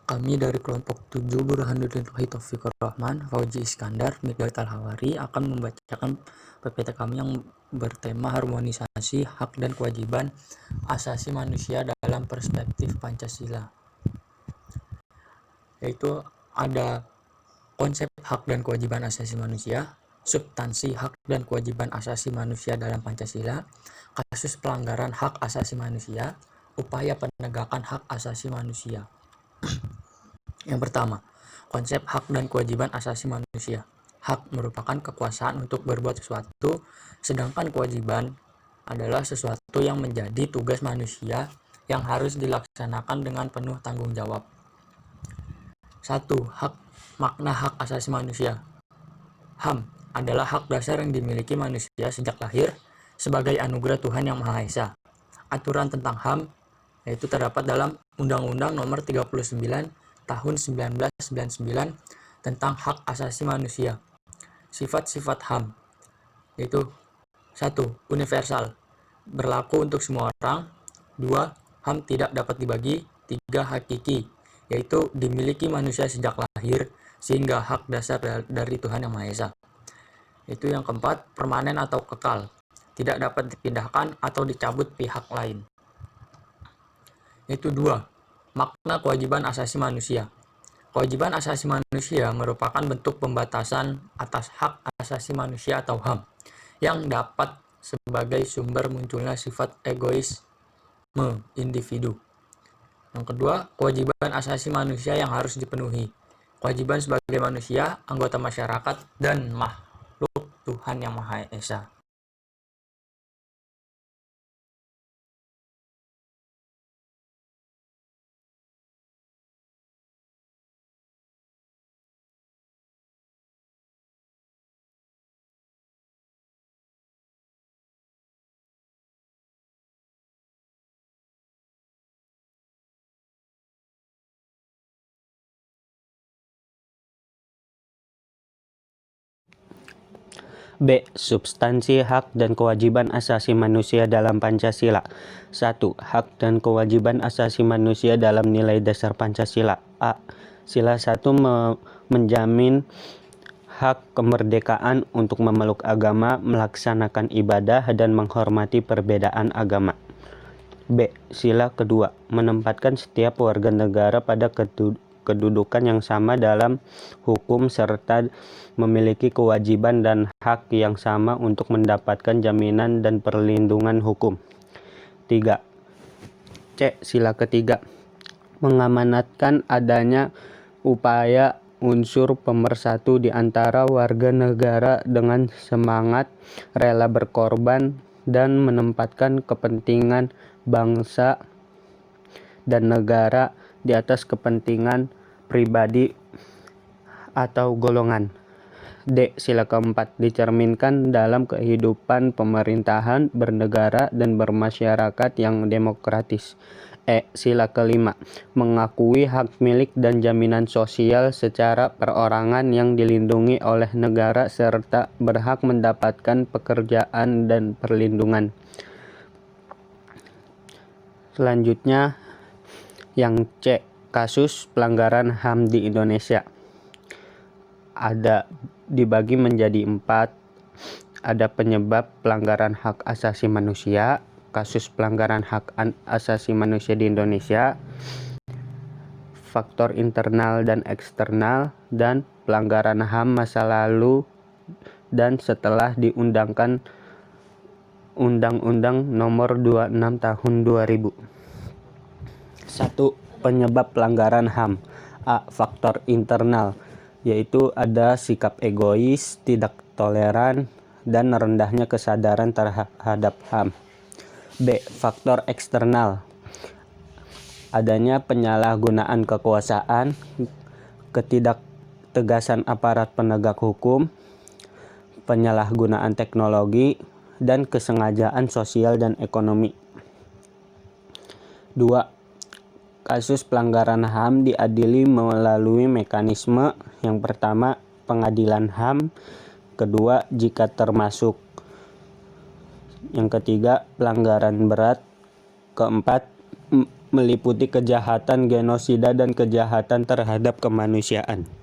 Kami dari kelompok 7 Burhanuddin Taufikur Rahman, Fauzi Iskandar, Miguel Talhawari akan membacakan PPT kami yang bertema harmonisasi hak dan kewajiban asasi manusia dalam perspektif Pancasila. Yaitu ada konsep hak dan kewajiban asasi manusia, substansi hak dan kewajiban asasi manusia dalam Pancasila, kasus pelanggaran hak asasi manusia, upaya penegakan hak asasi manusia. Yang pertama, konsep hak dan kewajiban asasi manusia. Hak merupakan kekuasaan untuk berbuat sesuatu, sedangkan kewajiban adalah sesuatu yang menjadi tugas manusia yang harus dilaksanakan dengan penuh tanggung jawab. 1. Makna hak asasi manusia. HAM adalah hak dasar yang dimiliki manusia sejak lahir sebagai anugerah Tuhan Yang Maha Esa. Aturan tentang HAM yaitu terdapat dalam Undang-Undang Nomor 39 Tahun 1999 tentang Hak Asasi Manusia. Sifat-sifat HAM yaitu 1. Universal, berlaku untuk semua orang. 2. HAM tidak dapat dibagi. 3. Hakiki, yaitu dimiliki manusia sejak lahir sehingga hak dasar dari Tuhan Yang Maha Esa. Itu yang keempat, permanen atau kekal, tidak dapat dipindahkan atau dicabut pihak lain. Itu 2. Makna kewajiban asasi manusia. Kewajiban asasi manusia merupakan bentuk pembatasan atas hak asasi manusia atau HAM yang dapat sebagai sumber munculnya sifat egoisme individu. Yang kedua, kewajiban asasi manusia yang harus dipenuhi. Kewajiban sebagai manusia, anggota masyarakat, dan makhluk Tuhan Yang Maha Esa. B. Substansi hak dan kewajiban asasi manusia dalam Pancasila. 1. Hak dan kewajiban asasi manusia dalam nilai dasar Pancasila. A. Sila 1 menjamin hak kemerdekaan untuk memeluk agama, melaksanakan ibadah, dan menghormati perbedaan agama. B. Sila kedua menempatkan setiap warga negara pada kedudukan yang sama dalam hukum serta memiliki kewajiban dan hak yang sama untuk mendapatkan jaminan dan perlindungan hukum. 3. C. Sila ketiga mengamanatkan adanya upaya unsur pemersatu di antara warga negara dengan semangat rela berkorban dan menempatkan kepentingan bangsa dan negara di atas kepentingan pribadi atau golongan. D. Sila keempat dicerminkan dalam kehidupan pemerintahan, bernegara, dan bermasyarakat yang demokratis. E. Sila kelima mengakui hak milik dan jaminan sosial secara perorangan yang dilindungi oleh negara serta berhak mendapatkan pekerjaan dan perlindungan. Selanjutnya yang C. Kasus pelanggaran HAM di Indonesia. Ada dibagi menjadi 4. Ada penyebab pelanggaran hak asasi manusia, kasus pelanggaran hak asasi manusia di Indonesia, faktor internal dan eksternal, dan pelanggaran HAM masa lalu dan setelah diundangkan Undang-Undang Nomor 26 Tahun 2000. 1. Penyebab pelanggaran HAM. A. Faktor internal, yaitu ada sikap egois, tidak toleran, dan rendahnya kesadaran terhadap HAM. B. Faktor eksternal, adanya penyalahgunaan kekuasaan, ketidaktegasan aparat penegak hukum, penyalahgunaan teknologi, dan kesengajaan sosial dan ekonomi. 2. Kasus pelanggaran HAM diadili melalui mekanisme yang pertama, pengadilan HAM, kedua, jika termasuk, yang ketiga, pelanggaran berat, keempat, meliputi kejahatan genosida dan kejahatan terhadap kemanusiaan.